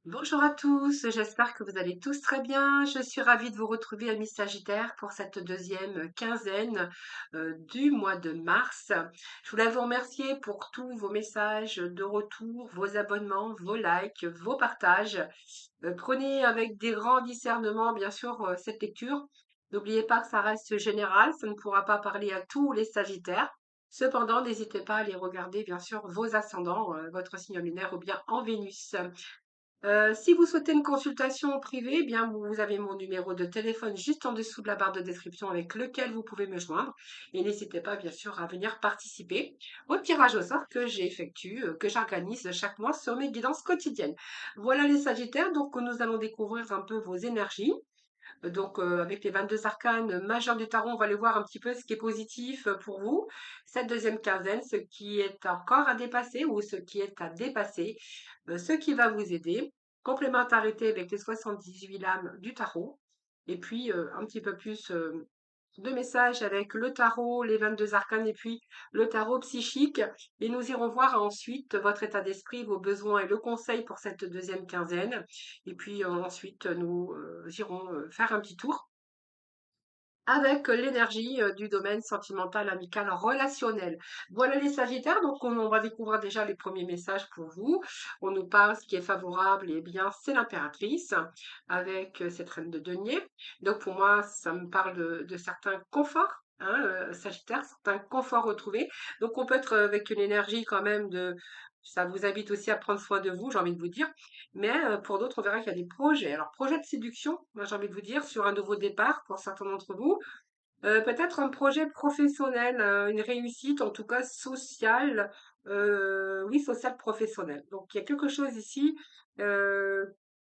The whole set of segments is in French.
Bonjour à tous, j'espère que vous allez tous très bien. Je suis ravie de vous retrouver, amis Sagittaires, pour cette deuxième quinzaine du mois de mars. Je voulais vous remercier pour tous vos messages de retour, vos abonnements, vos likes, vos partages. Prenez avec des grands discernements, bien sûr, cette lecture. N'oubliez pas que ça reste général, ça ne pourra pas parler à tous les Sagittaires. Cependant, n'hésitez pas à aller regarder, bien sûr, vos ascendants, votre signe lunaire ou bien en Vénus. Si vous souhaitez une consultation privée, eh bien vous avez mon numéro de téléphone juste en dessous de la barre de description avec lequel vous pouvez me joindre. Et n'hésitez pas, bien sûr, à venir participer au tirage au sort que j'effectue, que j'organise chaque mois sur mes guidances quotidiennes. Voilà les Sagittaires, donc nous allons découvrir un peu vos énergies. Donc, avec les 22 arcanes majeurs du tarot, on va aller voir un petit peu ce qui est positif pour vous. Cette deuxième quinzaine, ce qui est encore à dépasser ou ce qui est à dépasser, ce qui va vous aider. Complémentarité avec les 78 lames du tarot. Et puis, un petit peu plus de messages avec le tarot, les 22 arcanes et puis le tarot psychique. Et nous irons voir ensuite votre état d'esprit, vos besoins et le conseil pour cette deuxième quinzaine. Et puis ensuite, nous irons faire un petit tour avec l'énergie du domaine sentimental, amical, relationnel. Voilà les Sagittaires, donc on va découvrir déjà les premiers messages pour vous. On nous parle ce qui est favorable, et bien c'est l'impératrice avec cette reine de denier. Donc pour moi, ça me parle de certains conforts. Hein, Sagittaire, certains conforts retrouvés. Donc on peut être avec une énergie quand même de... Ça vous invite aussi à prendre soin de vous, j'ai envie de vous dire. Mais pour d'autres, on verra qu'il y a des projets. Alors, projet de séduction, moi j'ai envie de vous dire, sur un nouveau départ pour certains d'entre vous. Peut-être un projet professionnel, une réussite, en tout cas sociale, oui, sociale professionnelle. Donc, il y a quelque chose ici euh,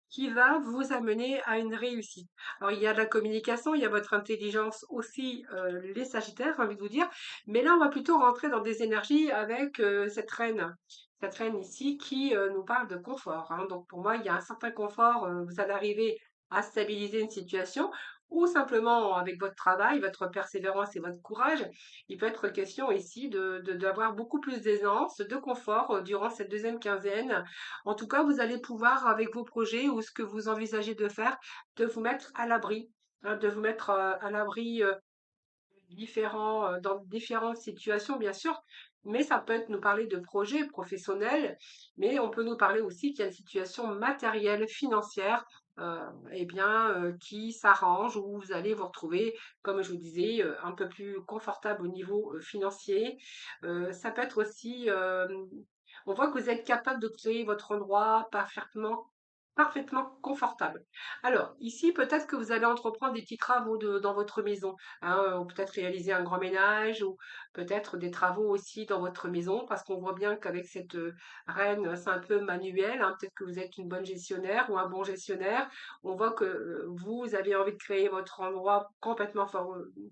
qui va vous amener à une réussite. Alors, il y a de la communication, il y a votre intelligence aussi, les Sagittaires, j'ai envie de vous dire. Mais là, on va plutôt rentrer dans des énergies avec cette reine. Cette reine ici qui nous parle de confort. Hein. Donc, pour moi, il y a un certain confort. Vous allez arriver à stabiliser une situation ou simplement avec votre travail, votre persévérance et votre courage. Il peut être question ici d'avoir beaucoup plus d'aisance, de confort durant cette deuxième quinzaine. En tout cas, vous allez pouvoir, avec vos projets ou ce que vous envisagez de faire, de vous mettre à l'abri, hein, de vous mettre à l'abri dans différentes situations, bien sûr. Mais ça peut être nous parler de projets professionnels, mais on peut nous parler aussi qu'il y a une situation matérielle, financière, eh bien, qui s'arrange, où vous allez vous retrouver, comme je vous disais, un peu plus confortable au niveau financier. Ça peut être aussi, on voit que vous êtes capable de créer votre endroit parfaitement confortable. Alors, ici, peut-être que vous allez entreprendre des petits travaux dans votre maison, hein, ou peut-être réaliser un grand ménage, ou peut-être des travaux aussi dans votre maison, parce qu'on voit bien qu'avec cette reine, c'est un peu manuel, hein, peut-être que vous êtes une bonne gestionnaire ou un bon gestionnaire. On voit que vous avez envie de créer votre endroit complètement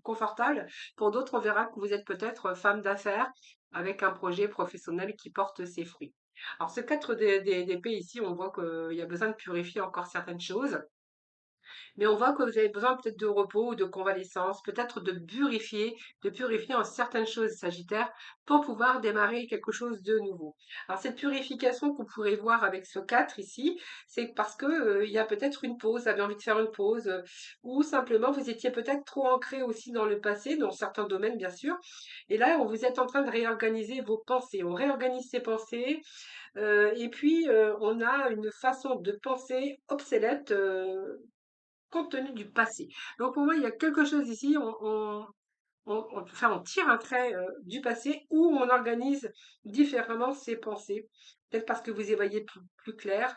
confortable. Pour d'autres, on verra que vous êtes peut-être femme d'affaires avec un projet professionnel qui porte ses fruits. Alors, ce 4 d'épée ici, on voit qu'il y a besoin de purifier encore certaines choses. Mais on voit que vous avez besoin peut-être de repos ou de convalescence, peut-être de purifier en certaines choses, Sagittaire, pour pouvoir démarrer quelque chose de nouveau. Alors cette purification que vous pourrez voir avec ce 4 ici, c'est parce que il y a peut-être une pause, vous avez envie de faire une pause, ou simplement vous étiez peut-être trop ancré aussi dans le passé, dans certains domaines bien sûr. Et là, vous êtes en train de réorganiser vos pensées. On réorganise ses pensées, et puis on a une façon de penser obsolète. Compte tenu du passé. Donc pour moi, il y a quelque chose ici, enfin, on tire un trait du passé où on organise différemment ses pensées. Peut-être parce que vous y voyez plus clair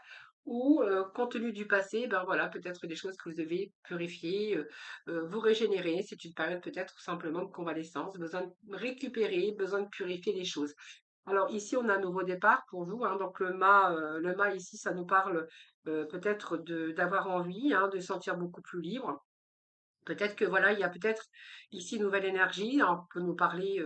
ou compte tenu du passé, ben voilà, peut-être des choses que vous devez purifier, vous régénérer. C'est une période peut-être simplement de convalescence, besoin de récupérer, besoin de purifier les choses. Alors ici, on a un nouveau départ pour vous, hein, donc le mât ici, ça nous parle peut-être d'avoir envie, hein, de se sentir beaucoup plus libre. Peut-être que voilà, il y a peut-être ici une nouvelle énergie, hein, on peut nous parler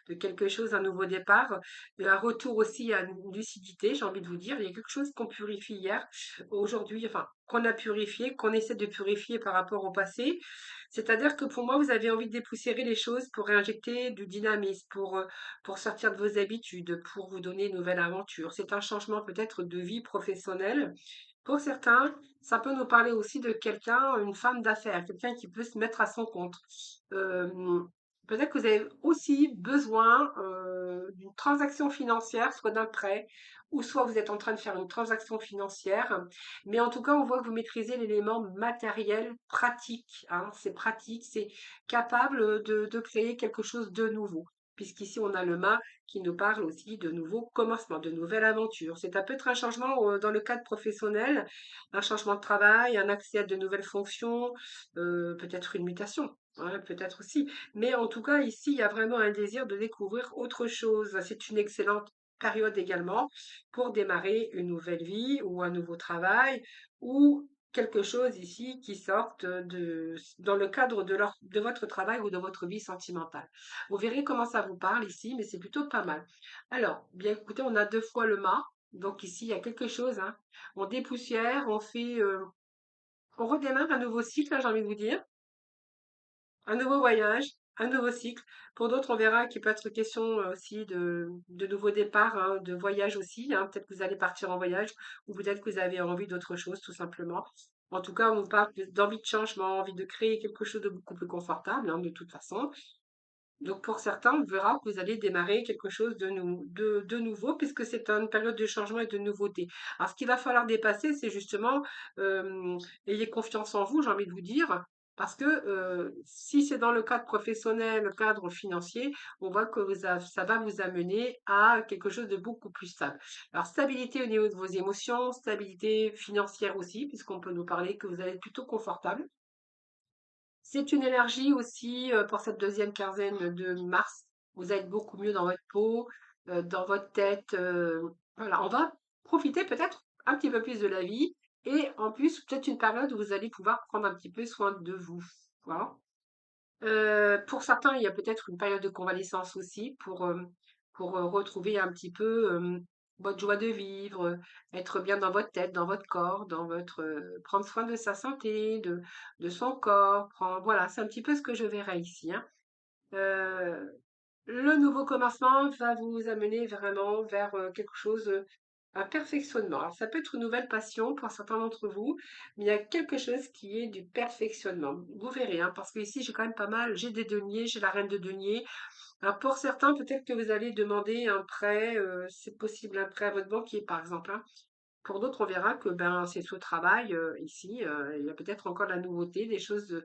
de quelque chose, un nouveau départ, un retour aussi à une lucidité, j'ai envie de vous dire. Il y a quelque chose qu'on purifie hier, aujourd'hui, enfin qu'on a purifiées, qu'on essaie de purifier par rapport au passé. C'est-à-dire que pour moi, vous avez envie de dépoussiérer les choses pour réinjecter du dynamisme, pour sortir de vos habitudes, pour vous donner une nouvelle aventure. C'est un changement peut-être de vie professionnelle. Pour certains, ça peut nous parler aussi de quelqu'un, une femme d'affaires, quelqu'un qui peut se mettre à son compte. Euh, Peut-être que vous avez aussi besoin d'une transaction financière, soit d'un prêt, ou soit vous êtes en train de faire une transaction financière. Mais en tout cas, on voit que vous maîtrisez l'élément matériel pratique, hein. C'est pratique, c'est capable de créer quelque chose de nouveau. Puisqu'ici, on a le mât qui nous parle aussi de nouveaux commencements, de nouvelles aventures. C'est peut-être un changement dans le cadre professionnel, un changement de travail, un accès à de nouvelles fonctions, peut-être une mutation, hein, peut-être aussi. Mais en tout cas, ici, il y a vraiment un désir de découvrir autre chose. C'est une excellente période également pour démarrer une nouvelle vie ou un nouveau travail ou quelque chose ici qui sorte dans le cadre de votre travail ou de votre vie sentimentale. Vous verrez comment ça vous parle ici, mais c'est plutôt pas mal. Alors, bien écoutez, on a deux fois le mât. Donc ici, il y a quelque chose, hein. On dépoussière, on redémarre un nouveau cycle, hein, j'ai envie de vous dire. Un nouveau voyage, un nouveau cycle. Pour d'autres, on verra qu'il peut être question aussi de nouveaux départs, hein, de voyage aussi, hein. Peut-être que vous allez partir en voyage ou peut-être que vous avez envie d'autre chose, tout simplement. En tout cas, on vous parle d'envie de changement, envie de créer quelque chose de beaucoup plus confortable, hein, de toute façon. Donc pour certains, on verra que vous allez démarrer quelque chose de nouveau puisque c'est une période de changement et de nouveauté. Alors ce qu'il va falloir dépasser, c'est justement ayez confiance en vous, j'ai envie de vous dire, parce que si c'est dans le cadre professionnel, le cadre financier, on voit que ça va vous amener à quelque chose de beaucoup plus stable. Alors stabilité au niveau de vos émotions, stabilité financière aussi, puisqu'on peut nous parler que vous allez être plutôt confortable. C'est une énergie aussi pour cette deuxième quinzaine de mars. Vous êtes beaucoup mieux dans votre peau, dans votre tête. Voilà, on va profiter peut-être un petit peu plus de la vie et en plus peut-être une période où vous allez pouvoir prendre un petit peu soin de vous. Voilà. Pour certains, il y a peut-être une période de convalescence aussi pour retrouver un petit peu votre joie de vivre, être bien dans votre tête, dans votre corps, prendre soin de sa santé, de son corps. Voilà, c'est un petit peu ce que je verrai ici, hein. Euh, le nouveau commencement va vous amener vraiment vers quelque chose, un perfectionnement. Alors, ça peut être une nouvelle passion pour certains d'entre vous, mais il y a quelque chose qui est du perfectionnement. Vous verrez, hein, parce que ici, j'ai quand même pas mal, j'ai des deniers, j'ai la reine de deniers. Alors, pour certains, peut-être que vous allez demander un prêt, c'est possible un prêt à votre banquier, par exemple, hein. Pour d'autres, on verra que ben, c'est ce travail ici. Il y a peut-être encore de la nouveauté, des choses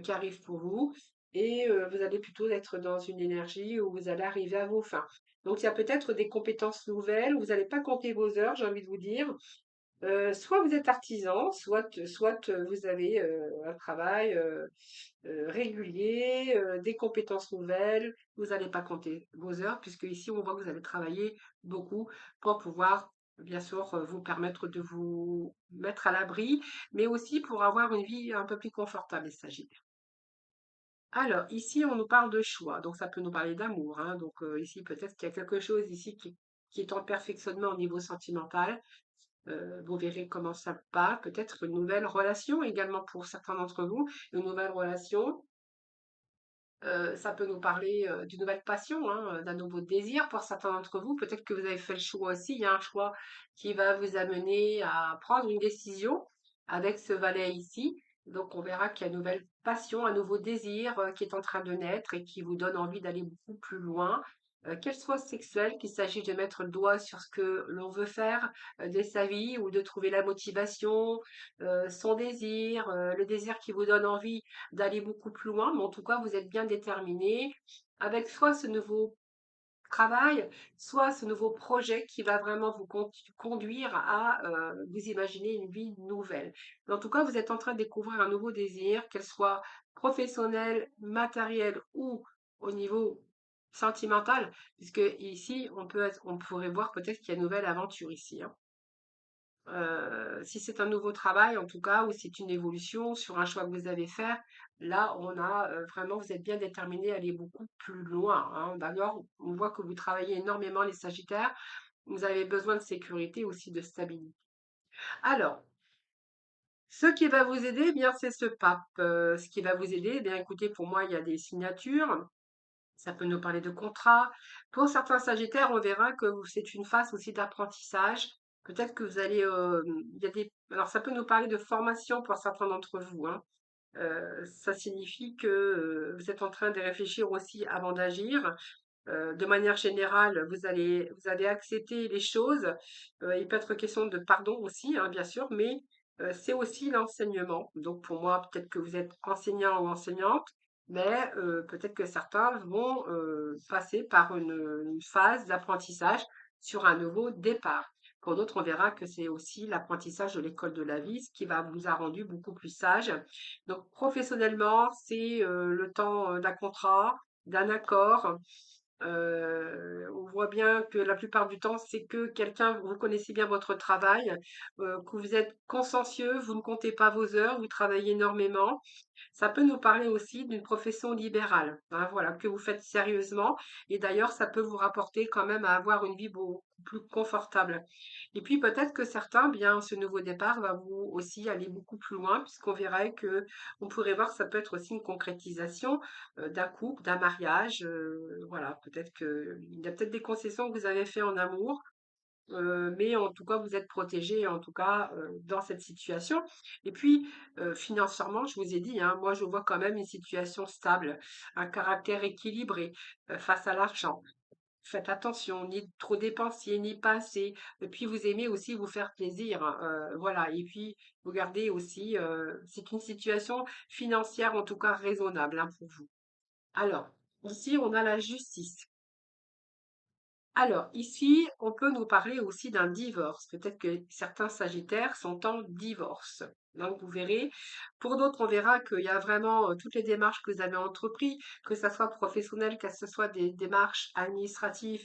qui arrivent pour vous. Et vous allez plutôt être dans une énergie où vous allez arriver à vos fins. Donc, il y a peut-être des compétences nouvelles. Vous n'allez pas compter vos heures, j'ai envie de vous dire. Soit vous êtes artisan, soit vous avez un travail régulier, des compétences nouvelles. Vous n'allez pas compter vos heures, puisque ici, on voit que vous allez travailler beaucoup pour pouvoir, bien sûr, vous permettre de vous mettre à l'abri, mais aussi pour avoir une vie un peu plus confortable, il s'agit. Alors, ici, on nous parle de choix, donc ça peut nous parler d'amour, hein. Donc, ici, peut-être qu'il y a quelque chose ici qui est en perfectionnement au niveau sentimental. Vous verrez comment ça part. Peut-être une nouvelle relation également pour certains d'entre vous, une nouvelle relation. Ça peut nous parler d'une nouvelle passion, hein, d'un nouveau désir pour certains d'entre vous. Peut-être que vous avez fait le choix aussi. Il y a un choix qui va vous amener à prendre une décision avec ce valet ici. Donc, on verra qu'il y a une nouvelle passion, un nouveau désir qui est en train de naître et qui vous donne envie d'aller beaucoup plus loin. Qu'elle soit sexuelle, qu'il s'agit de mettre le doigt sur ce que l'on veut faire de sa vie ou de trouver la motivation, son désir, le désir qui vous donne envie d'aller beaucoup plus loin, mais en tout cas, vous êtes bien déterminé avec soit ce nouveau travail, soit ce nouveau projet qui va vraiment vous conduire à vous imaginer une vie nouvelle. Mais en tout cas, vous êtes en train de découvrir un nouveau désir, qu'elle soit professionnel, matériel ou au niveau sentimental, puisque ici, on pourrait voir peut-être qu'il y a une nouvelle aventure ici, hein. Si c'est un nouveau travail, en tout cas, ou c'est une évolution sur un choix que vous avez fait, là, on a vraiment, vous êtes bien déterminé à aller beaucoup plus loin, hein. D'abord, on voit que vous travaillez énormément les Sagittaires. Vous avez besoin de sécurité aussi de stabilité. Alors, Ce qui va vous aider, eh bien, c'est ce pape. Ce qui va vous aider, eh bien, écoutez, pour moi, il y a des signatures. Ça peut nous parler de contrat. Pour certains sagittaires, on verra que c'est une phase aussi d'apprentissage. Peut-être que vous allez, il y a des, alors ça peut nous parler de formation pour certains d'entre vous, hein. Ça signifie que vous êtes en train de réfléchir aussi avant d'agir. De manière générale, vous allez accepter les choses. Il peut être question de pardon aussi, hein, bien sûr, mais c'est aussi l'enseignement. Donc pour moi, peut-être que vous êtes enseignant ou enseignante, mais peut-être que certains vont passer par une phase d'apprentissage sur un nouveau départ. Pour d'autres, on verra que c'est aussi l'apprentissage de l'école de la vie, ce qui vous a rendu beaucoup plus sage. Donc professionnellement, c'est le temps d'un contrat, d'un accord. On voit bien que la plupart du temps, c'est que quelqu'un, vous connaissez bien votre travail, que vous êtes consciencieux, vous ne comptez pas vos heures, vous travaillez énormément. Ça peut nous parler aussi d'une profession libérale, hein, voilà, que vous faites sérieusement. Et d'ailleurs, ça peut vous rapporter quand même à avoir une vie beaucoup plus confortable. Et puis peut-être que certains, bien, ce nouveau départ va vous aussi aller beaucoup plus loin, puisqu'on verrait que on pourrait voir que ça peut être aussi une concrétisation d'un couple, d'un mariage. Voilà, peut-être que il y a peut-être des concessions que vous avez fait en amour, mais en tout cas, vous êtes protégé, en tout cas, dans cette situation. Et puis, financièrement, je vous ai dit, hein, moi, je vois quand même une situation stable, un caractère équilibré face à l'argent. Faites attention, ni trop dépensier, ni pas assez. Et puis, vous aimez aussi vous faire plaisir, hein, voilà. Et puis, vous gardez aussi, c'est une situation financière, en tout cas, raisonnable, hein, pour vous. Alors, ici, on a la justice. Alors, ici, on peut nous parler aussi d'un divorce. Peut-être que certains sagittaires sont en divorce. Donc, vous verrez. Pour d'autres, on verra qu'il y a vraiment toutes les démarches que vous avez entreprises, que ce soit professionnel, que ce soit des démarches administratives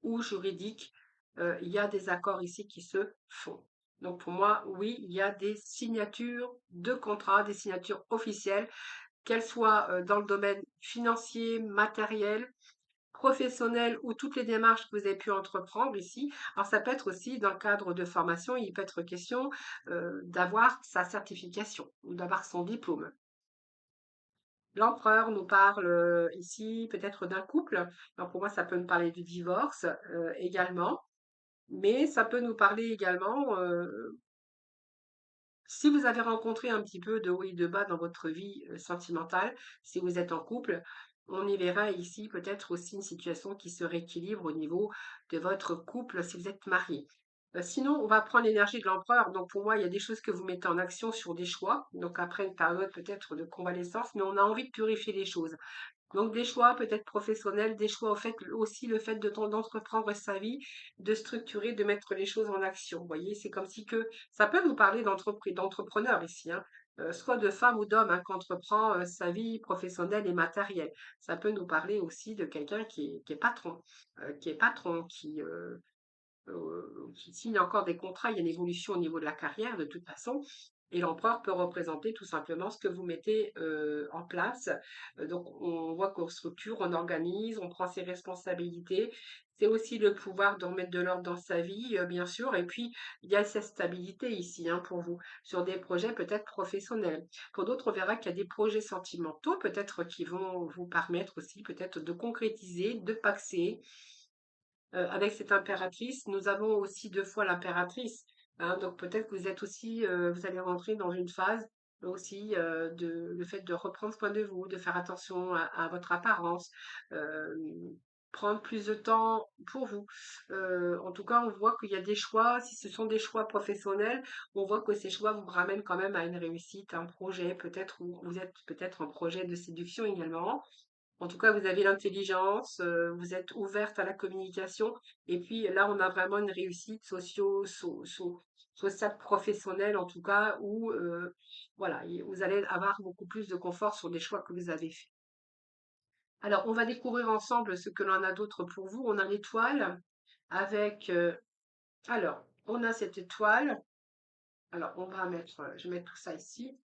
ou juridiques. Il y a des accords ici qui se font. Donc, pour moi, oui, il y a des signatures de contrats, des signatures officielles, qu'elles soient dans le domaine financier, matériel, professionnelle ou toutes les démarches que vous avez pu entreprendre ici. Alors ça peut être aussi dans le cadre de formation, il peut être question d'avoir sa certification ou d'avoir son diplôme. L'empereur nous parle ici peut-être d'un couple. Alors pour moi, ça peut nous parler du divorce également, mais ça peut nous parler également si vous avez rencontré un petit peu de haut et de bas dans votre vie sentimentale, si vous êtes en couple, on y verra ici peut-être aussi une situation qui se rééquilibre au niveau de votre couple si vous êtes marié. Sinon, on va prendre l'énergie de l'empereur. Donc, pour moi, il y a des choses que vous mettez en action sur des choix. Donc, après une période peut-être de convalescence, mais on a envie de purifier les choses. Donc des choix peut-être professionnels, des choix au fait aussi le fait d'entreprendre sa vie, de structurer, de mettre les choses en action. Vous voyez, c'est comme si que ça peut vous parler d'entrepreneur ici, hein, soit de femme ou d'homme hein, qui entreprend sa vie professionnelle et matérielle. Ça peut nous parler aussi de quelqu'un qui est patron, qui signe encore des contrats, il y a une évolution au niveau de la carrière de toute façon. Et l'empereur peut représenter tout simplement ce que vous mettez en place. Donc on voit qu'on structure, on organise, on prend ses responsabilités. C'est aussi le pouvoir de remettre de l'ordre dans sa vie, bien sûr. Et puis, il y a cette stabilité ici hein, pour vous, sur des projets peut-être professionnels. Pour d'autres, on verra qu'il y a des projets sentimentaux, peut-être qui vont vous permettre aussi peut-être de concrétiser, de paxer, avec cette impératrice, nous avons aussi 2 fois l'impératrice, hein, donc peut-être que vous êtes aussi, vous allez rentrer dans une phase aussi, de le fait de reprendre soin de vous, de faire attention à votre apparence, prendre plus de temps pour vous. En tout cas, on voit qu'il y a des choix, si ce sont des choix professionnels, on voit que ces choix vous ramènent quand même à une réussite, un projet peut-être où vous êtes peut-être en projet de séduction également. En tout cas, vous avez l'intelligence, vous êtes ouverte à la communication. Et puis là, on a vraiment une réussite sociale, professionnelle, en tout cas, où voilà, vous allez avoir beaucoup plus de confort sur des choix que vous avez faits. Alors, on va découvrir ensemble ce que l'on a d'autre pour vous. On a l'étoile avec, alors, on a cette étoile. Alors, on va mettre, je vais mettre tout ça ici.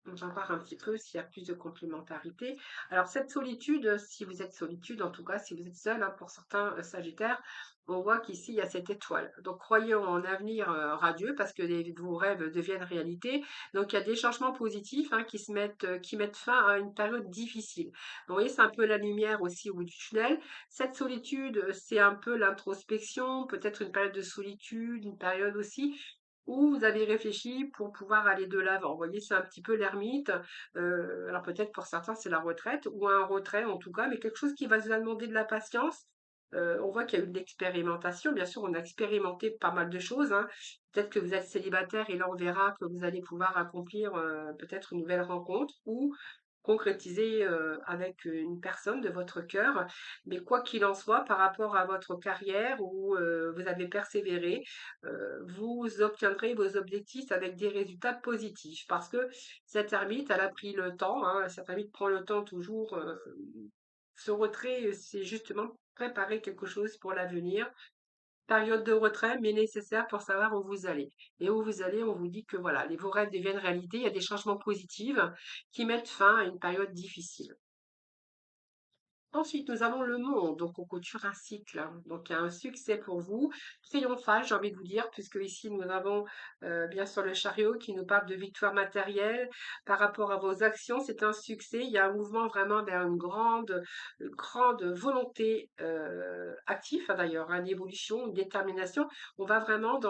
On va voir un petit peu s'il y a plus de complémentarité. Alors cette solitude, si vous êtes solitude, en tout cas si vous êtes seul, hein, pour certains sagittaires, on voit qu'ici il y a cette étoile. Donc croyez en un avenir radieux parce que vos rêves deviennent réalité. Donc il y a des changements positifs, hein, qui mettent fin à une période difficile. Donc, vous voyez, c'est un peu la lumière aussi au bout du tunnel. Cette solitude, c'est un peu l'introspection, peut-être une période de solitude, une période aussi où vous avez réfléchi pour pouvoir aller de l'avant. Vous voyez, c'est un petit peu l'ermite. Alors peut-être pour certains, c'est la retraite ou un retrait en tout cas, mais quelque chose qui va vous demander de la patience. On voit qu'il y a eu de l'expérimentation. Bien sûr, on a expérimenté pas mal de choses, hein. Peut-être que vous êtes célibataire et là, on verra que vous allez pouvoir accomplir peut-être une nouvelle rencontre ou concrétiser avec une personne de votre cœur. Mais quoi qu'il en soit, par rapport à votre carrière où vous avez persévéré, vous obtiendrez vos objectifs avec des résultats positifs. Parce que cette ermite, elle a pris le temps, hein, cette ermite prend le temps toujours. Ce retrait, c'est justement préparer quelque chose pour l'avenir. Période de retrait, mais nécessaire pour savoir où vous allez. Et où vous allez, on vous dit que voilà, vos rêves deviennent réalité, il y a des changements positifs qui mettent fin à une période difficile. Ensuite, nous avons le monde, donc on clôture un cycle, hein. Donc il y a un succès pour vous, triomphal, j'ai envie de vous dire, puisque ici nous avons bien sûr le chariot qui nous parle de victoire matérielle par rapport à vos actions. C'est un succès. Il y a un mouvement vraiment vers une grande volonté active, hein, d'ailleurs, hein, une évolution, une détermination. On va vraiment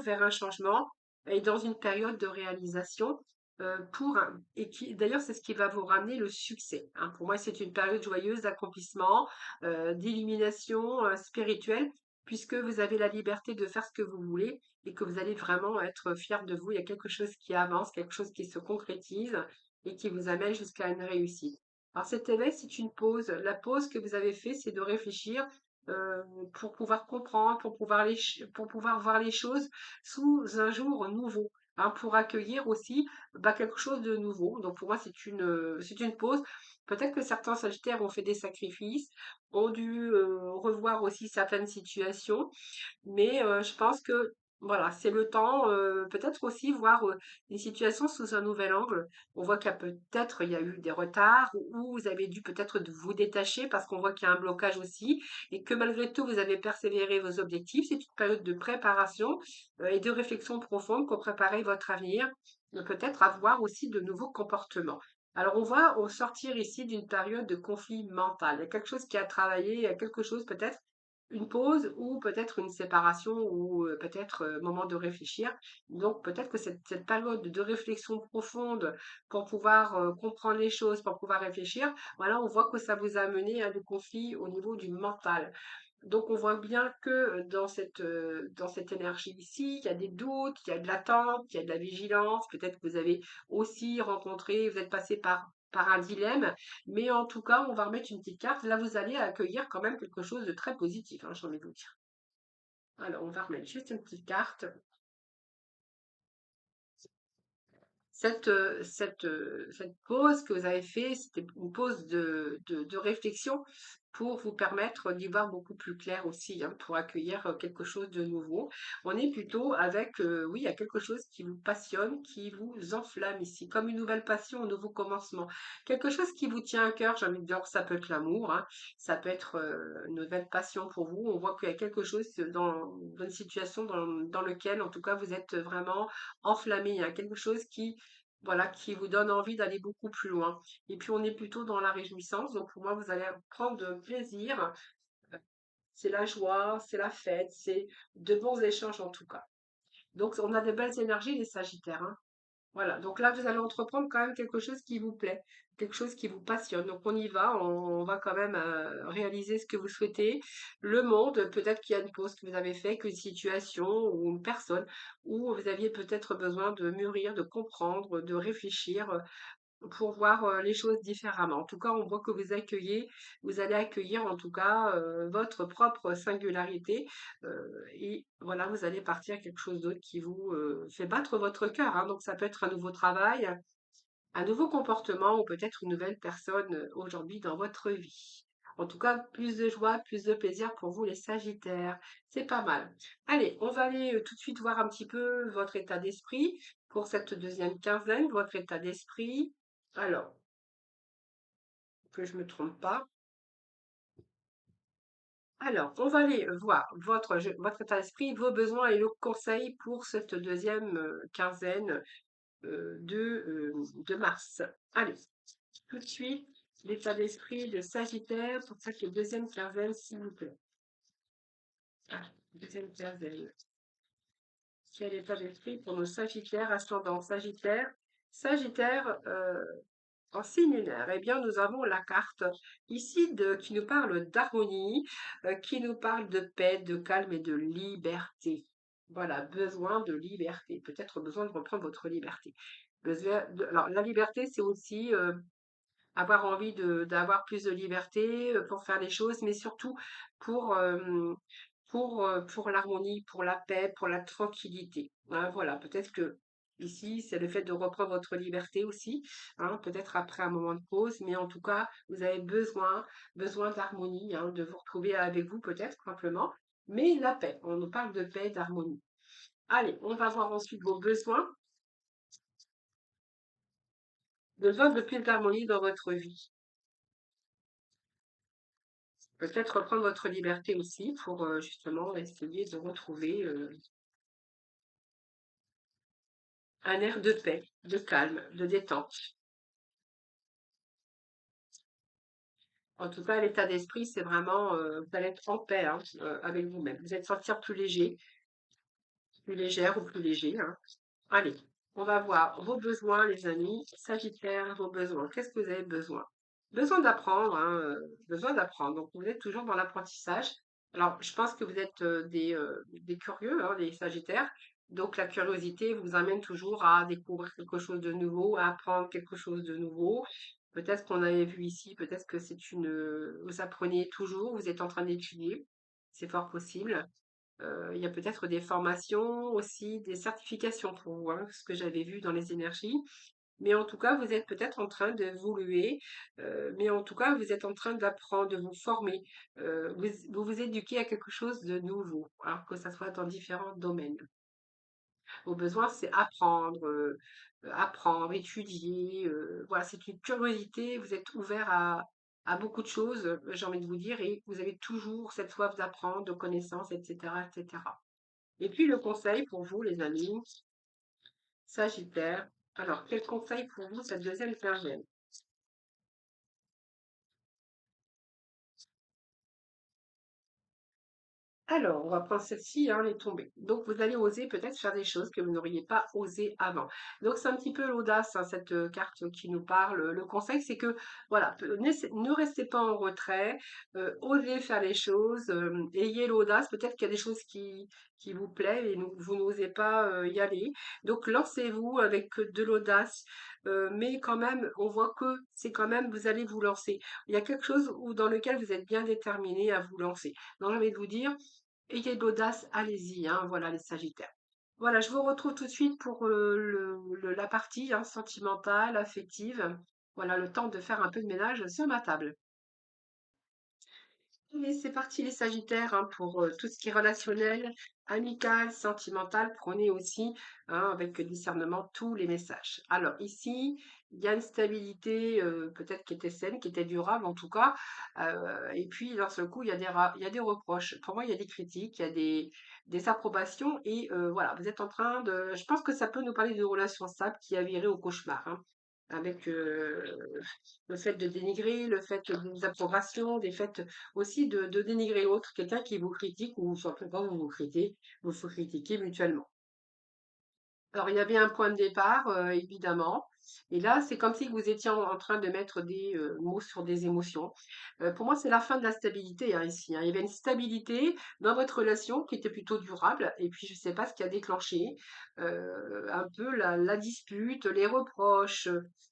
vers un changement et dans une période de réalisation et qui d'ailleurs c'est ce qui va vous ramener le succès, hein. Pour moi, c'est une période joyeuse d'accomplissement, d'illumination spirituelle, puisque vous avez la liberté de faire ce que vous voulez et que vous allez vraiment être fier de vous. Il y a quelque chose qui avance, quelque chose qui se concrétise et qui vous amène jusqu'à une réussite. Alors cet éveil, c'est une pause. La pause que vous avez fait, c'est de réfléchir euh, pour pouvoir comprendre, pour pouvoir voir les choses sous un jour nouveau, hein, pour accueillir aussi quelque chose de nouveau. Donc pour moi, c'est une pause. Peut-être que certains Sagittaires ont fait des sacrifices, ont dû revoir aussi certaines situations, mais je pense que voilà, c'est le temps, peut-être aussi voir les situations sous un nouvel angle. On voit qu'il y a peut-être il y a eu des retards ou vous avez dû peut-être vous détacher parce qu'on voit qu'il y a un blocage aussi et que malgré tout vous avez persévéré vos objectifs. C'est une période de préparation et de réflexion profonde pour préparer votre avenir, peut-être avoir aussi de nouveaux comportements. Alors on va au sortir ici d'une période de conflit mental. Il y a quelque chose qui a travaillé, il y a quelque chose peut-être une pause ou peut-être une séparation ou peut-être moment de réfléchir. Donc peut-être que cette période de réflexion profonde pour pouvoir comprendre les choses, pour pouvoir réfléchir, voilà, on voit que ça vous a mené à des conflits au niveau du mental. Donc on voit bien que dans cette énergie ici, il y a des doutes, il y a de l'attente, il y a de la vigilance. Peut-être que vous avez aussi rencontré, vous êtes passé par un dilemme, mais en tout cas, on va remettre une petite carte. Là, vous allez accueillir quand même quelque chose de très positif, hein, j'ai envie de vous dire. Alors, on va remettre juste une petite carte. Cette pause que vous avez fait, c'était une pause de réflexion pour vous permettre d'y voir beaucoup plus clair aussi, hein, pour accueillir quelque chose de nouveau. On est plutôt avec, oui, il y a quelque chose qui vous passionne, qui vous enflamme ici, comme une nouvelle passion, un nouveau commencement. Quelque chose qui vous tient à cœur, j'ai envie de dire, ça peut être l'amour, hein, ça peut être une nouvelle passion pour vous. On voit qu'il y a quelque chose dans une situation dans lequel, en tout cas, vous êtes vraiment enflammé. Il y a quelque chose qui voilà, qui vous donne envie d'aller beaucoup plus loin. Et puis on est plutôt dans la réjouissance, donc pour moi vous allez prendre de plaisir, c'est la joie, c'est la fête, c'est de bons échanges en tout cas. Donc on a des belles énergies les Sagittaires, hein. Voilà, donc là vous allez entreprendre quand même quelque chose qui vous plaît, quelque chose qui vous passionne. Donc on y va, on va quand même réaliser ce que vous souhaitez. Le monde, peut-être qu'il y a une pause que vous avez fait, qu'une situation ou une personne où vous aviez peut-être besoin de mûrir, de comprendre, de réfléchir pour voir les choses différemment. En tout cas, on voit que vous allez accueillir en tout cas votre propre singularité et voilà, vous allez partir à quelque chose d'autre qui vous fait battre votre cœur, hein. Donc ça peut être un nouveau travail, un nouveau comportement ou peut-être une nouvelle personne aujourd'hui dans votre vie. En tout cas, plus de joie, plus de plaisir pour vous les Sagittaires. C'est pas mal. Allez, on va aller tout de suite voir un petit peu votre état d'esprit pour cette deuxième quinzaine, votre état d'esprit. Alors, que je me trompe pas. Alors, on va aller voir votre état d'esprit, vos besoins et le conseil pour cette deuxième quinzaine de mars. Allez, tout de suite, l'état d'esprit de Sagittaire pour cette deuxième quinzaine, s'il vous plaît. Ah, deuxième quinzaine. Quel état d'esprit pour nos Sagittaires, ascendant Sagittaire? Sagittaire, en signe lunaire, eh bien, nous avons la carte ici qui nous parle d'harmonie, qui nous parle de paix, de calme et de liberté. Voilà, besoin de liberté, peut-être besoin de reprendre votre liberté. Alors, la liberté, c'est aussi avoir envie d'avoir plus de liberté pour faire les choses, mais surtout pour, pour l'harmonie, pour la paix, pour la tranquillité. Hein, voilà, peut-être que ici, c'est le fait de reprendre votre liberté aussi, hein, peut-être après un moment de pause, mais en tout cas, vous avez besoin d'harmonie, hein, de vous retrouver avec vous peut-être simplement, mais la paix. On nous parle de paix, d'harmonie. Allez, on va voir ensuite vos besoins. Besoin de plus d'harmonie dans votre vie. Peut-être reprendre votre liberté aussi pour justement essayer de retrouver un air de paix, de calme, de détente. En tout cas, l'état d'esprit, c'est vraiment, vous allez être en paix hein, avec vous-même. Vous allez te sentir plus léger, plus légère ou plus léger. Hein. Allez, on va voir vos besoins, les amis. Sagittaire, vos besoins. Qu'est-ce que vous avez besoin? Besoin d'apprendre, hein, besoin d'apprendre. Donc, vous êtes toujours dans l'apprentissage. Alors, je pense que vous êtes des curieux, hein, des Sagittaires. Donc, la curiosité vous amène toujours à découvrir quelque chose de nouveau, à apprendre quelque chose de nouveau. Peut-être qu'on avait vu ici, peut-être que vous apprenez toujours, vous êtes en train d'étudier. C'est fort possible. Il y a peut-être des formations aussi, des certifications pour vous, hein, ce que j'avais vu dans les énergies. Mais en tout cas, vous êtes peut-être en train d'évoluer, mais en tout cas, vous êtes en train d'apprendre, de vous former. Vous vous éduquez à quelque chose de nouveau, alors que ça soit dans différents domaines. Vos besoins, c'est apprendre, apprendre, étudier. Voilà, c'est une curiosité. Vous êtes ouvert à beaucoup de choses, j'ai envie de vous dire, et vous avez toujours cette soif d'apprendre, de connaissances, etc., etc. Et puis le conseil pour vous, les amis, Sagittaire. Alors, quel conseil pour vous cette deuxième quinzaine? Alors, on va prendre celle-ci, hein, les tombées. Donc, vous allez oser peut-être faire des choses que vous n'auriez pas osé avant. Donc, c'est un petit peu l'audace, hein, cette carte qui nous parle. Le conseil, c'est que, voilà, ne restez pas en retrait, osez faire les choses, ayez l'audace. Peut-être qu'il y a des choses qui vous plaisent et vous n'osez pas y aller. Donc, lancez-vous avec de l'audace, mais quand même, on voit que c'est quand même, vous allez vous lancer. Il y a quelque chose dans lequel vous êtes bien déterminé à vous lancer. Donc, j'ai envie de vous dire, ayez de l'audace, allez-y, hein, voilà les Sagittaires. Voilà, je vous retrouve tout de suite pour la partie hein, sentimentale, affective. Voilà, le temps de faire un peu de ménage sur ma table. Et c'est parti les Sagittaires hein, pour tout ce qui est relationnel, amical, sentimental. Prenez aussi hein, avec discernement tous les messages. Alors ici, il y a une stabilité peut-être qui était saine, qui était durable en tout cas. Et puis d'un seul coup, il y a des reproches. Pour moi, il y a des critiques, il y a des approbations. Et voilà, vous êtes en train de... Je pense que ça peut nous parler de relations stables qui a viré au cauchemar. Hein, avec le fait de dénigrer, le fait des approbations, des faits aussi de dénigrer l'autre, quelqu'un qui vous critique ou simplement vous faut critiquer mutuellement. Alors, il y avait un point de départ, évidemment. Et là, c'est comme si vous étiez en train de mettre des mots sur des émotions. Pour moi, c'est la fin de la stabilité hein, ici. Hein. Il y avait une stabilité dans votre relation qui était plutôt durable. Et puis, je ne sais pas ce qui a déclenché un peu la dispute, les reproches,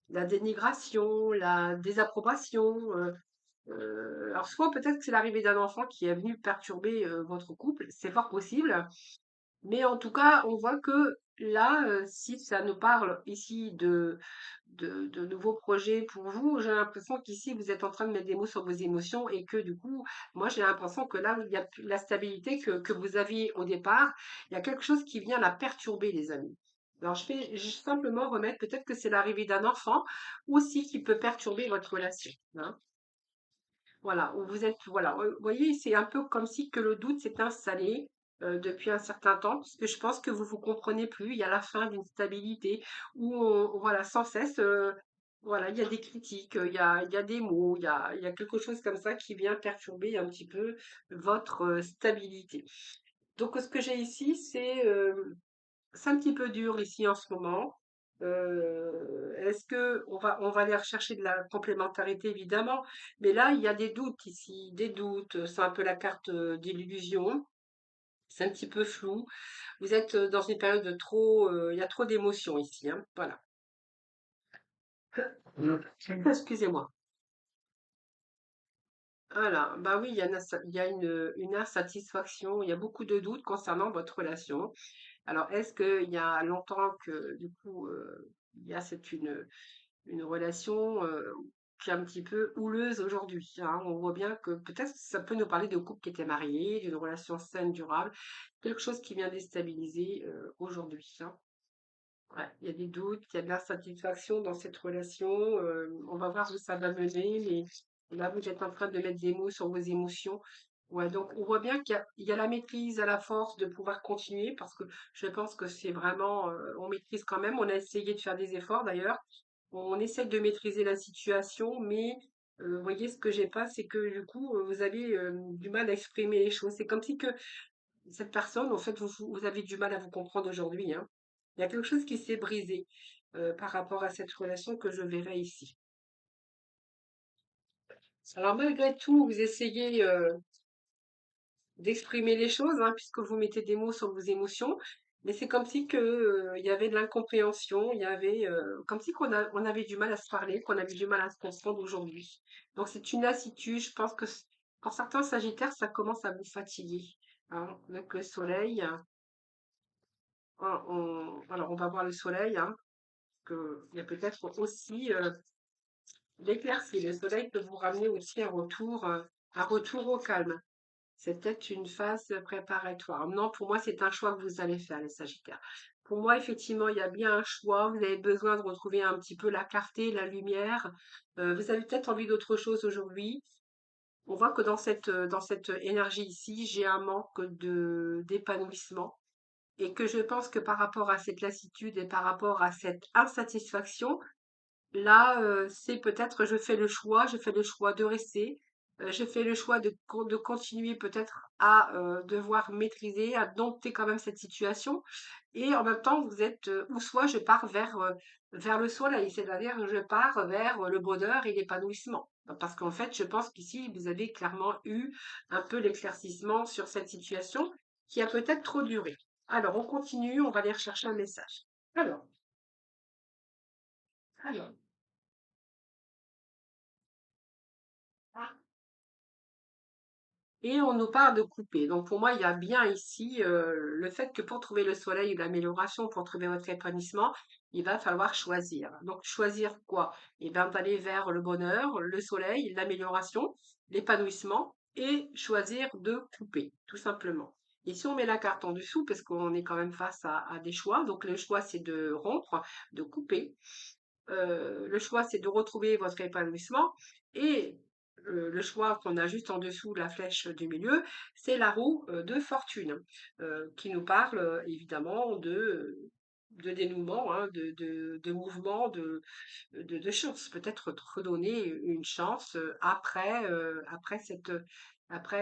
la dénigration, la désapprobation. Alors, soit peut-être que c'est l'arrivée d'un enfant qui est venu perturber votre couple. C'est fort possible. Mais en tout cas, on voit que là, si ça nous parle ici de nouveaux projets pour vous, j'ai l'impression qu'ici, vous êtes en train de mettre des mots sur vos émotions et que du coup, moi, j'ai l'impression que là, il y a plus la stabilité que vous aviez au départ. Il y a quelque chose qui vient la perturber, les amis. Alors, je vais simplement remettre, peut-être que c'est l'arrivée d'un enfant aussi qui peut perturber votre relation, hein. Voilà, où vous êtes, voilà, vous voyez, c'est un peu comme si que le doute s'est installé depuis un certain temps, parce que je pense que vous vous comprenez plus. Il y a la fin d'une stabilité où, voilà, sans cesse, voilà, il y a des critiques, il y a des mots, il y a quelque chose comme ça qui vient perturber un petit peu votre stabilité. Donc, ce que j'ai ici, c'est un petit peu dur ici en ce moment. Est-ce que on va aller rechercher de la complémentarité évidemment, mais là il y a des doutes ici, des doutes. C'est un peu la carte de l'illusion. C'est un petit peu flou. Vous êtes dans une période de trop, il y a trop d'émotions ici, hein. Voilà. Excusez-moi. Voilà. Bah oui, il y a une insatisfaction. Il y a beaucoup de doutes concernant votre relation. Alors, est-ce qu'il y a longtemps que du coup il y a une relation qui est un petit peu houleuse aujourd'hui, hein. On voit bien que peut-être ça peut nous parler de couples qui étaient mariés, d'une relation saine, durable, quelque chose qui vient déstabiliser aujourd'hui, hein. Ouais, il y a des doutes, il y a de l'insatisfaction dans cette relation. On va voir où ça va mener, mais là, vous êtes en train de mettre des mots sur vos émotions. Ouais, donc on voit bien qu'il y a la maîtrise à la force de pouvoir continuer parce que je pense que c'est vraiment, on maîtrise quand même. On a essayé de faire des efforts d'ailleurs. On essaie de maîtriser la situation, mais vous voyez, ce que j'ai pas, c'est que du coup, vous avez du mal à exprimer les choses. C'est comme si que cette personne, en fait, vous avez du mal à vous comprendre aujourd'hui, hein. Il y a quelque chose qui s'est brisé par rapport à cette relation que je verrai ici. Alors malgré tout, vous essayez d'exprimer les choses, hein, puisque vous mettez des mots sur vos émotions, mais c'est comme si que, il y avait de l'incompréhension, il y avait comme si on avait du mal à se parler, qu'on avait du mal à se comprendre aujourd'hui. Donc c'est une lassitude. Je pense que pour certains Sagittaires, ça commence à vous fatiguer, hein, avec le soleil. Alors on va voir le soleil, hein, que il y a peut-être aussi l'éclaircie. Le soleil peut vous ramener aussi un retour au calme. C'est peut-être une phase préparatoire. Non, pour moi, c'est un choix que vous allez faire, les Sagittaires. Pour moi, effectivement, il y a bien un choix. Vous avez besoin de retrouver un petit peu la clarté, la lumière. Vous avez peut-être envie d'autre chose aujourd'hui. On voit que dans cette énergie ici, j'ai un manque d'épanouissement. Et que je pense que par rapport à cette lassitude et par rapport à cette insatisfaction, là, c'est peut-être je fais le choix de rester, je fais le choix de continuer peut-être à devoir maîtriser, à dompter quand même cette situation. Et en même temps, vous êtes, ou soit je pars vers le soleil, c'est-à-dire je pars vers le bonheur et l'épanouissement. Parce qu'en fait, je pense qu'ici, vous avez clairement eu un peu l'éclaircissement sur cette situation qui a peut-être trop duré. Alors, on continue, on va aller rechercher un message. Alors, alors. Et on nous parle de couper. Donc pour moi, il y a bien ici le fait que pour trouver le soleil ou l'amélioration, pour trouver votre épanouissement, il va falloir choisir. Donc choisir quoi? Eh bien d'aller vers le bonheur, le soleil, l'amélioration, l'épanouissement et choisir de couper, tout simplement. Et si on met la carte en dessous, parce qu'on est quand même face à des choix, donc le choix c'est de rompre, de couper. Le choix, c'est de retrouver votre épanouissement. Et le choix qu'on a juste en dessous, la flèche du milieu, c'est la roue de fortune, qui nous parle évidemment de dénouement, hein, de mouvement, de chance. Peut-être redonner une chance après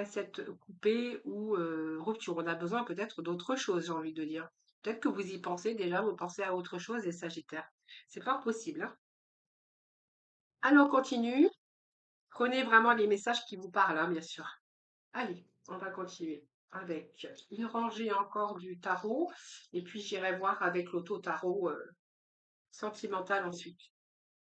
cette coupée ou rupture. On a besoin peut-être d'autre chose, j'ai envie de dire. Peut-être que vous y pensez déjà, vous pensez à autre chose, les Sagittaires. C'est pas possible, hein. Allez, on continue. Prenez vraiment les messages qui vous parlent, hein, bien sûr. Allez, on va continuer avec une rangée encore du tarot. Et puis j'irai voir avec l'auto-tarot sentimental ensuite.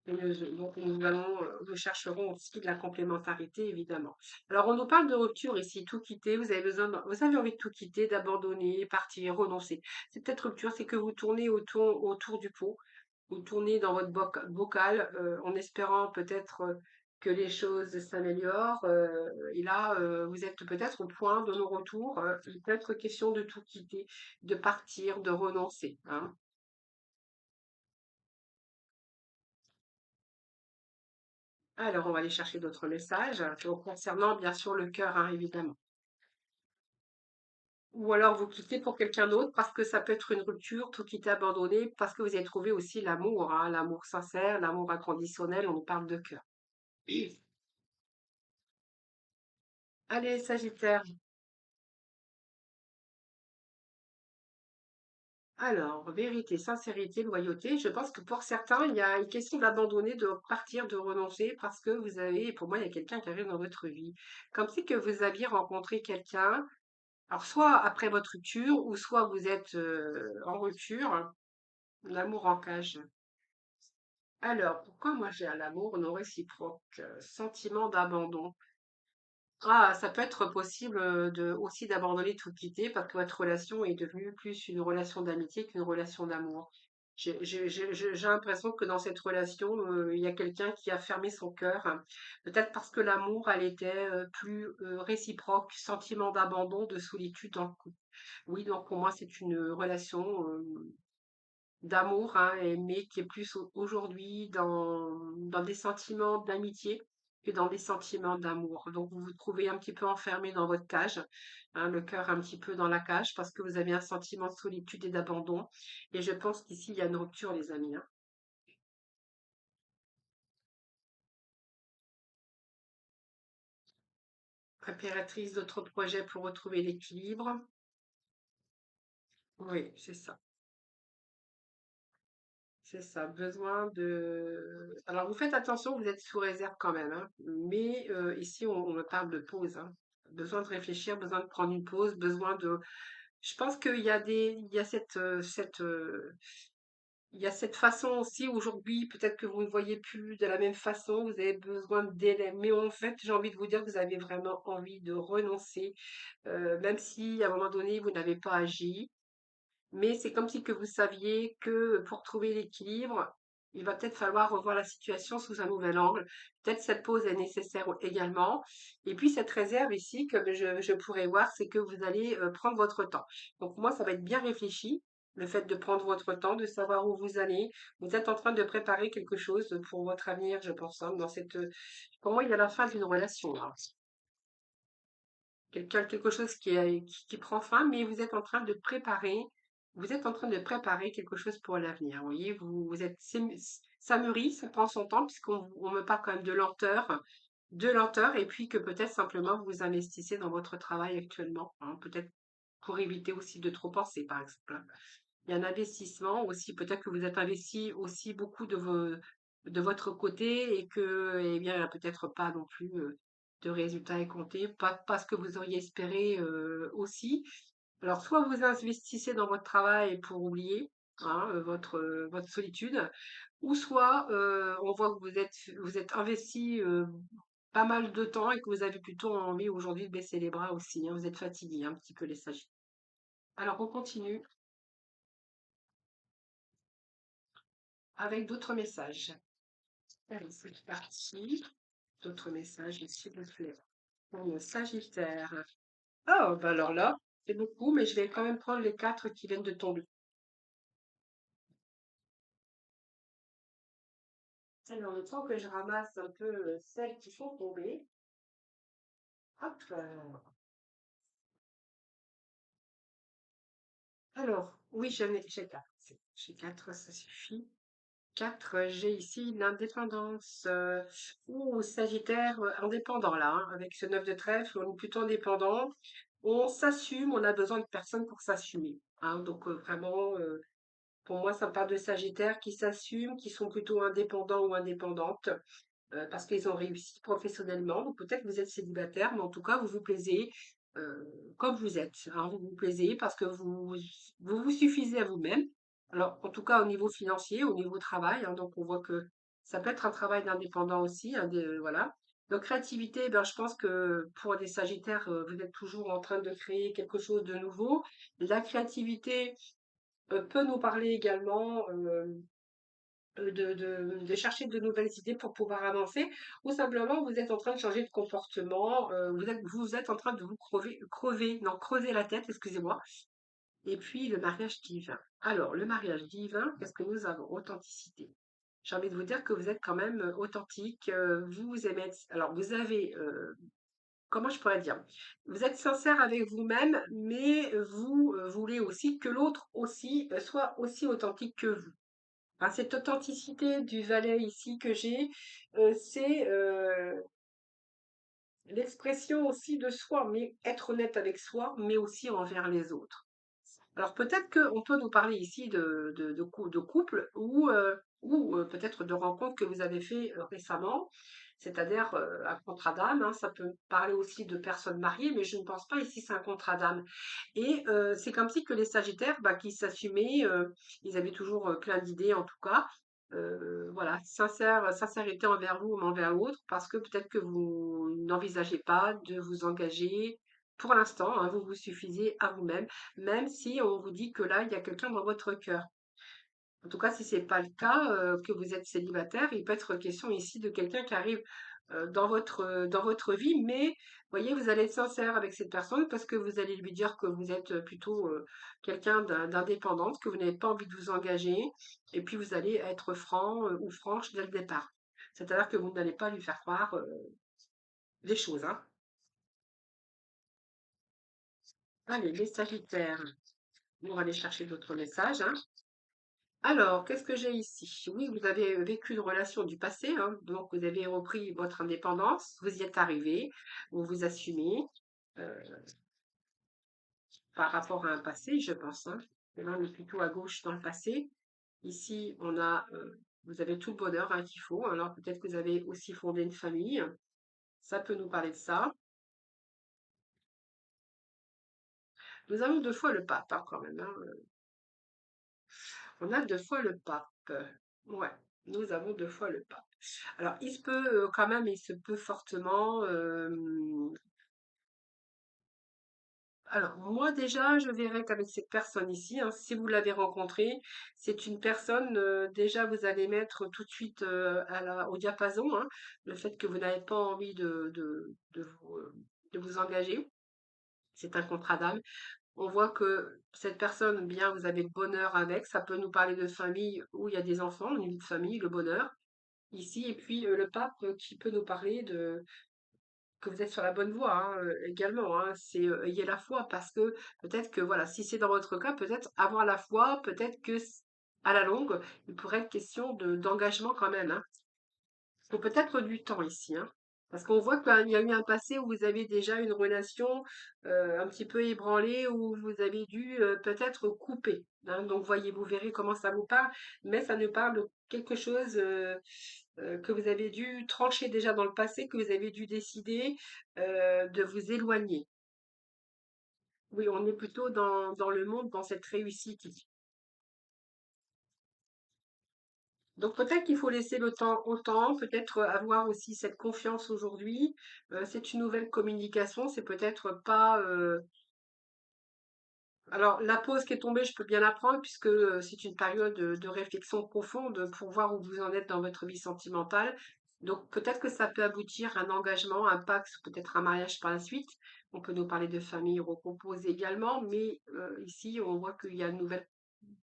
Donc nous chercherons aussi de la complémentarité, évidemment. Alors, on nous parle de rupture ici, tout quitter. Vous avez envie de tout quitter, d'abandonner, partir, renoncer. C'est peut-être rupture, c'est que vous tournez autour du pot. Vous tournez dans votre bocal en espérant peut-être que les choses s'améliorent. Et là, vous êtes peut-être au point de non-retour. Il peut être question de tout quitter, de partir, de renoncer, hein. Alors, on va aller chercher d'autres messages, concernant bien sûr le cœur, hein, évidemment. Ou alors vous quittez pour quelqu'un d'autre parce que ça peut être une rupture, tout quitter, abandonner, parce que vous avez trouvé aussi l'amour, hein, l'amour sincère, l'amour inconditionnel, on parle de cœur. Allez, Sagittaire. Alors, vérité, sincérité, loyauté. Je pense que pour certains, il y a une question d'abandonner, de partir, de renoncer, parce que vous avez, pour moi, il y a quelqu'un qui arrive dans votre vie. Comme si que vous aviez rencontré quelqu'un. Alors, soit après votre rupture, ou soit vous êtes en rupture, l'amour en cage. Alors, pourquoi moi j'ai un amour non réciproque, sentiment d'abandon? Ah, ça peut être possible aussi d'abandonner tout quitter parce que votre relation est devenue plus une relation d'amitié qu'une relation d'amour. J'ai l'impression que dans cette relation, il y a quelqu'un qui a fermé son cœur, hein. Peut-être parce que l'amour, elle était plus réciproque, sentiment d'abandon, de solitude dans le couple. Oui, donc pour moi, c'est une relation d'amour, hein, mais qui est plus aujourd'hui dans des sentiments d'amitié que dans des sentiments d'amour. Donc vous vous trouvez un petit peu enfermé dans votre cage, hein, le cœur un petit peu dans la cage parce que vous avez un sentiment de solitude et d'abandon. Et je pense qu'ici, il y a une rupture, les amis, hein. Impératrice d'autres projets pour retrouver l'équilibre. Oui, c'est ça. C'est ça, besoin de... Alors, vous faites attention, vous êtes sous réserve quand même, hein. Mais ici, on me parle de pause, hein. Besoin de réfléchir, besoin de prendre une pause, besoin de... Je pense qu'il y a il y a il y a cette façon aussi aujourd'hui, peut-être que vous ne voyez plus de la même façon, vous avez besoin de délai. Mais en fait, j'ai envie de vous dire que vous avez vraiment envie de renoncer, même si à un moment donné, vous n'avez pas agi. Mais c'est comme si que vous saviez que pour trouver l'équilibre, il va peut-être falloir revoir la situation sous un nouvel angle. Peut-être cette pause est nécessaire également. Et puis cette réserve ici, comme je pourrais voir, c'est que vous allez prendre votre temps. Donc moi, ça va être bien réfléchi, le fait de prendre votre temps, de savoir où vous allez. Vous êtes en train de préparer quelque chose pour votre avenir, je pense, hein, dans cette... Pour moi, il y a la fin d'une relation, là. Quelque chose qui prend fin, mais vous êtes en train de préparer, vous êtes en train de préparer quelque chose pour l'avenir. Vous voyez, vous êtes, ça mûrit, ça prend son temps, puisqu'on me parle quand même de lenteur, et puis que peut-être simplement vous investissez dans votre travail actuellement, hein, peut-être pour éviter aussi de trop penser, par exemple, hein. Il y a un investissement aussi, peut-être que vous êtes investi aussi beaucoup de votre côté et que, eh bien, il n'y a peut-être pas non plus de résultats escomptés, pas ce que vous auriez espéré aussi. Alors, soit vous investissez dans votre travail pour oublier, hein, votre solitude, ou soit on voit que vous êtes investi pas mal de temps et que vous avez plutôt envie aujourd'hui de baisser les bras aussi, hein. Vous êtes fatigué un petit peu les sagittaires. Alors, on continue avec d'autres messages. Allez, c'est parti. D'autres messages, s'il vous plaît. Pour le Sagittaire. Oh, bah alors là, c'est beaucoup, mais je vais quand même prendre les quatre qui viennent de tomber. Alors, le temps que je ramasse un peu celles qui sont tombées. Hop. Alors, oui, j'ai quatre. J'ai quatre, ça suffit. Quatre, j'ai ici l'indépendance. Ou Sagittaire indépendant là, hein, avec ce 9 de trèfle, on est plutôt indépendant. On s'assume, on a besoin de personne pour s'assumer, hein. Donc vraiment, pour moi, ça parle de Sagittaires qui s'assument, qui sont plutôt indépendants ou indépendantes parce qu'ils ont réussi professionnellement. Donc peut-être que vous êtes célibataire, mais en tout cas, vous vous plaisez euh, comme vous êtes, hein. Vous vous plaisez parce que vous suffisez à vous-même. Alors, en tout cas, au niveau financier, au niveau travail, hein, donc on voit que Ça peut être un travail d'indépendant aussi, hein, voilà. Donc créativité, ben, je pense que pour les Sagittaires, vous êtes toujours en train de créer quelque chose de nouveau. La créativité peut nous parler également de chercher de nouvelles idées pour pouvoir avancer, ou simplement vous êtes en train de changer de comportement, vous êtes en train de vous non, creuser la tête, excusez-moi. Et puis le mariage divin. Alors, le mariage divin, qu'est-ce que nous avons? Authenticité. J'ai envie de vous dire que vous êtes quand même authentique, vous aimez alors vous avez, comment je pourrais dire? Vous êtes sincère avec vous-même, mais vous voulez aussi que l'autre aussi soit aussi authentique que vous. Enfin, cette authenticité du valet ici que j'ai, c'est l'expression aussi de soi, mais être honnête avec soi, mais aussi envers les autres. Alors peut-être qu'on peut nous parler ici de couple ou peut-être de rencontres que vous avez fait récemment, c'est-à-dire un contrat d'âme, hein, ça peut parler aussi de personnes mariées, mais je ne pense pas ici c'est un contrat d'âme. Et c'est comme si que les Sagittaires, bah, qui s'assumaient, ils avaient toujours plein d'idées en tout cas. Voilà, sincérité envers vous, mais envers l'autre, parce que peut-être que vous n'envisagez pas de vous engager pour l'instant, hein, vous vous suffisez à vous-même, même si on vous dit que là, il y a quelqu'un dans votre cœur. En tout cas, si c'est pas le cas, que vous êtes célibataire, il peut être question ici de quelqu'un qui arrive dans votre vie, mais voyez, vous allez être sincère avec cette personne parce que vous allez lui dire que vous êtes plutôt quelqu'un d'indépendante, que vous n'avez pas envie de vous engager, et puis vous allez être franc ou franche dès le départ. C'est-à-dire que vous n'allez pas lui faire croire les choses, hein. Allez, les Sagittaires, on va aller chercher d'autres messages, hein. Alors, qu'est-ce que j'ai ici? Oui, vous avez vécu une relation du passé, hein, donc vous avez repris votre indépendance, vous y êtes arrivé, vous vous assumez euh, par rapport à un passé, je pense, hein. Et là, on est plutôt à gauche dans le passé. Ici, vous avez tout le bonheur hein, qu'il faut. Alors peut-être que vous avez aussi fondé une famille. Ça peut nous parler de ça. Nous avons deux fois le pape, hein, quand même, hein. On a deux fois le pape. Ouais, nous avons deux fois le pape. Alors, il se peut quand même, il se peut fortement. Alors, moi déjà, je verrais qu'avec cette personne ici, hein, si vous l'avez rencontrée, c'est une personne, déjà, vous allez mettre tout de suite au diapason, hein, le fait que vous n'avez pas envie de vous engager. C'est un contrat d'âme. On voit que cette personne, bien, vous avez le bonheur avec. Ça peut nous parler de famille où il y a des enfants, une vie de famille, le bonheur ici. Et puis le pape qui peut nous parler que vous êtes sur la bonne voie hein, également. Hein. C'est ayez la foi parce que peut-être que voilà, si c'est dans votre cas, peut-être avoir la foi, peut-être que à la longue, il pourrait être question d'engagement quand même. Hein. Faut peut-être du temps ici, hein. Parce qu'on voit qu'il y a eu un passé où vous avez déjà une relation un petit peu ébranlée, où vous avez dû peut-être couper. Hein. Donc voyez, vous verrez comment ça vous parle, mais ça nous parle de quelque chose que vous avez dû trancher déjà dans le passé, que vous avez dû décider de vous éloigner. Oui, on est plutôt dans le monde, dans cette réussite ici. Donc peut-être qu'il faut laisser le temps au temps, peut-être avoir aussi cette confiance aujourd'hui. C'est une nouvelle communication, c'est peut-être pas. Alors la pause qui est tombée, je peux bien la prendre puisque c'est une période de réflexion profonde pour voir où vous en êtes dans votre vie sentimentale. Donc peut-être que ça peut aboutir à un engagement, un pacte, peut-être un mariage par la suite. On peut nous parler de famille recomposée également, mais ici on voit qu'il y a une nouvelle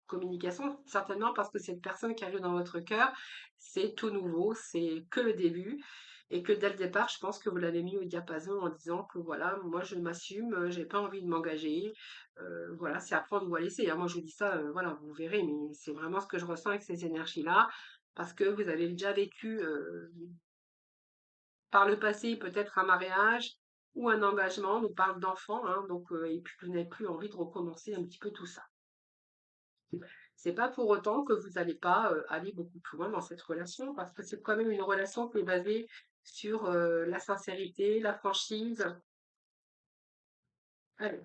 communication, certainement parce que cette personne qui arrive dans votre cœur, c'est tout nouveau, c'est que le début. Et que dès le départ, je pense que vous l'avez mis au diapason en disant que voilà, moi je m'assume, j'ai pas envie de m'engager. Voilà, c'est à prendre ou à laisser. Hein. Moi je vous dis ça, voilà, vous verrez, mais c'est vraiment ce que je ressens avec ces énergies-là, parce que vous avez déjà vécu par le passé peut-être un mariage ou un engagement, on nous parle d'enfants, hein, donc et puis vous n'avez plus envie de recommencer un petit peu tout ça. C'est pas pour autant que vous n'allez pas aller beaucoup plus loin dans cette relation, parce que c'est quand même une relation qui est basée sur la sincérité, la franchise. Allez,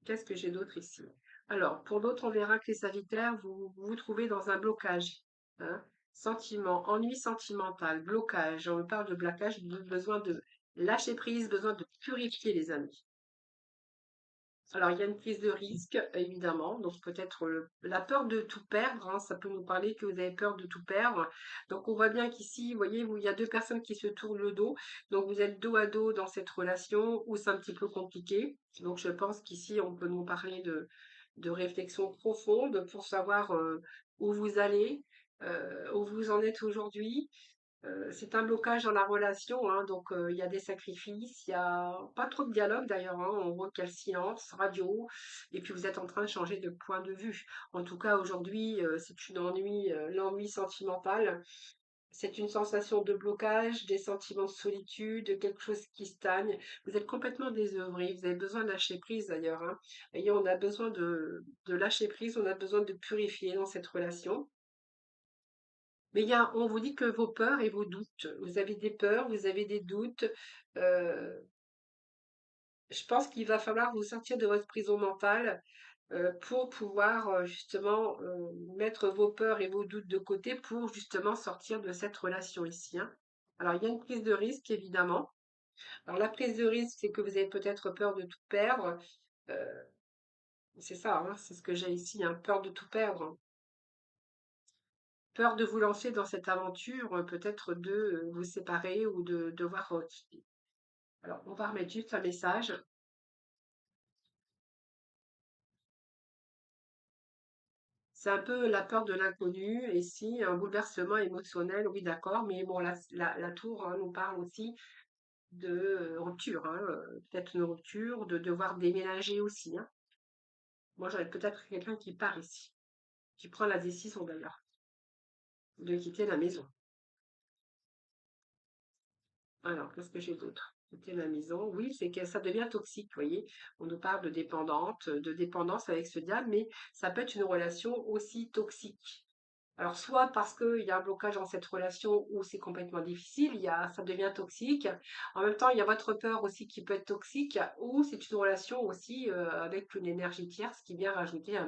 qu'est-ce que j'ai d'autre ici? Alors, pour d'autres, on verra que les Sagittaires, vous vous trouvez dans un blocage. Hein. Sentiment, ennui sentimental, blocage. On me parle de blocage, besoin de lâcher prise, besoin de purifier les amis. Alors, il y a une prise de risque, évidemment. Donc, peut-être la peur de tout perdre, hein, ça peut nous parler que vous avez peur de tout perdre. Donc, on voit bien qu'ici, vous voyez, il y a deux personnes qui se tournent le dos. Donc, vous êtes dos à dos dans cette relation où c'est un petit peu compliqué. Donc, je pense qu'ici, on peut nous parler de réflexion profonde pour savoir où vous allez, où vous en êtes aujourd'hui. C'est un blocage dans la relation, hein, donc il y a des sacrifices, il y a pas trop de dialogue d'ailleurs, hein, on voit qu'il y a le silence radio, et puis vous êtes en train de changer de point de vue. En tout cas, aujourd'hui, c'est l'ennui sentimental, c'est une sensation de blocage, des sentiments de solitude, quelque chose qui stagne. Vous êtes complètement désœuvré, vous avez besoin de lâcher prise d'ailleurs, hein. Et on a besoin de lâcher prise, on a besoin de purifier dans cette relation. Mais on vous dit que vos peurs et vos doutes, vous avez des peurs, vous avez des doutes. euh, je pense qu'il va falloir vous sortir de votre prison mentale pour pouvoir justement mettre vos peurs et vos doutes de côté pour justement sortir de cette relation ici, hein. Alors, il y a une prise de risque, évidemment. Alors, la prise de risque, c'est que vous avez peut-être peur de tout perdre. euh, c'est ça, hein, c'est ce que j'ai ici, hein, peur de tout perdre. Peur de vous lancer dans cette aventure, peut-être de vous séparer ou de devoir quitter. Alors, on va remettre juste un message. C'est un peu la peur de l'inconnu et si un bouleversement émotionnel, oui, d'accord, mais bon, la tour hein, nous parle aussi de rupture, hein, peut-être une rupture, de devoir déménager aussi, hein. Moi, j'aurais peut-être quelqu'un qui part ici, qui prend la décision d'ailleurs de quitter la maison. Alors, qu'est-ce que j'ai d'autre? Quitter la maison. Oui, c'est que ça devient toxique, vous voyez. On nous parle de dépendance avec ce diable, mais ça peut être une relation aussi toxique. Alors, soit parce qu'il y a un blocage dans cette relation où c'est complètement difficile, ça devient toxique. En même temps, il y a votre peur aussi qui peut être toxique, ou c'est une relation aussi avec une énergie tierce qui vient rajouter euh,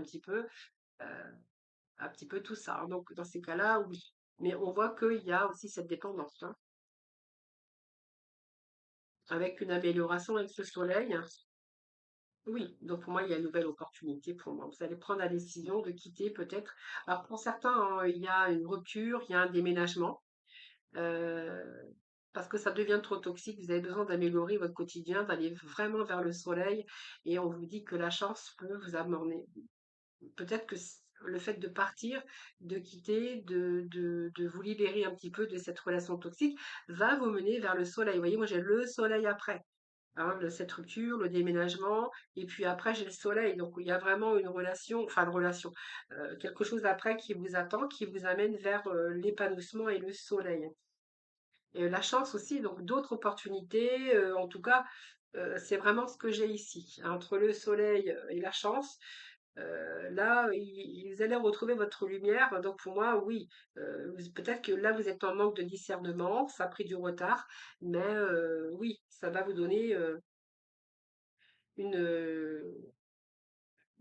un petit peu tout ça, hein. Donc, dans ces cas-là, oui. Mais on voit qu'il y a aussi cette dépendance, hein, avec une amélioration avec ce soleil. Oui, donc pour moi, il y a une nouvelle opportunité pour moi. Vous allez prendre la décision de quitter peut-être. Alors pour certains, hein, il y a une rupture, il y a un déménagement. euh, Parce que ça devient trop toxique, vous avez besoin d'améliorer votre quotidien, d'aller vraiment vers le soleil, et on vous dit que la chance peut vous amener. Peut-être que le fait de partir, de quitter, de vous libérer un petit peu de cette relation toxique, va vous mener vers le soleil. Vous voyez, moi j'ai le soleil après, hein, cette rupture, le déménagement, et puis après j'ai le soleil. Donc il y a vraiment une relation, enfin une relation, quelque chose après qui vous attend, qui vous amène vers l'épanouissement et le soleil. Et la chance aussi, donc d'autres opportunités, en tout cas, c'est vraiment ce que j'ai ici. Entre le soleil et la chance, là, vous allez retrouver votre lumière. Donc pour moi, oui, peut-être que là, vous êtes en manque de discernement, ça a pris du retard, mais oui, ça va vous donner une,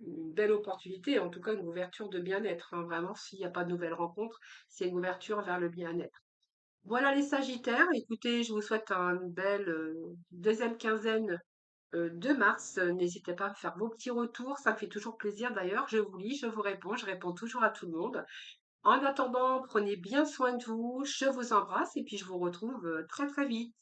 une belle opportunité, en tout cas une ouverture de bien-être, hein. Vraiment, s'il n'y a pas de nouvelles rencontres, c'est une ouverture vers le bien-être. Voilà les Sagittaires. Écoutez, je vous souhaite une belle deuxième quinzaine de mars. N'hésitez pas à faire vos petits retours. Ça me fait toujours plaisir d'ailleurs. Je vous lis, je vous réponds. Je réponds toujours à tout le monde. En attendant, prenez bien soin de vous. Je vous embrasse et puis je vous retrouve très très vite.